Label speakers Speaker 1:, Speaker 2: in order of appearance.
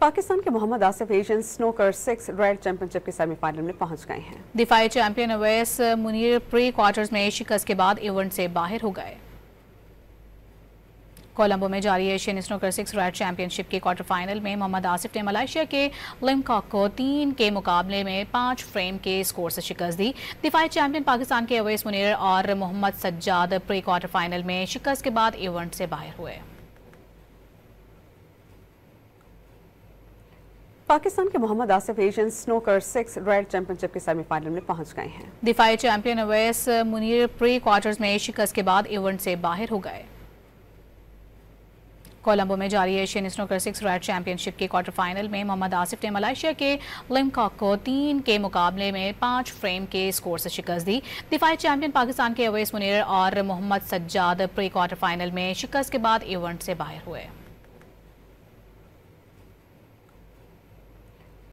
Speaker 1: पाकिस्तान के Mohammad Asif Asian snooker 6 world championship के semifinal में पहुंच गए हैं।
Speaker 2: दिफाई champion Awais Munir pre quarters में शिकस्त के बाद इवेंट से बाहर हो गए। कोलंबो में जारी एशियन स्नूकर 6 वर्ल्ड चैंपियनशिप के क्वार्टर फाइनल में मोहम्मद आसिफ ने मलेशिया के लिमकॉक को 3 के मुकाबले में 5 फ्रेम के स्कोर से शिकस्त दी। दिफाई चैंपियन पाकिस्तान के अवैस मुनीर और Mohammad Sajjad pre quarter final में शिकस्त के बाद इवेंट से बाहर हुए।
Speaker 1: पाकिस्तान के Mohammad Asif Asian snooker 6 world championship के सेमीफाइनल में पहुंच गए हैं।
Speaker 2: दिफाई champion Awais Munir pre quarters में शिकस्त के बाद इवेंट से बाहर हो गए। कोलंबो में जारी एशियन स्नूकर 6 वर्ल्ड चैंपियनशिप के क्वार्टर फाइनल में मोहम्मद आसिफ ने मलेशिया के लिमकॉक को 3 के मुकाबले में 5 फ्रेम के स्कोर से शिकस्त दी। दिफाई चैंपियन पाकिस्तान के अवैस मुनीर और Mohammad Sajjad pre quarter final में शिकस्त के बाद इवेंट से बाहर हुए।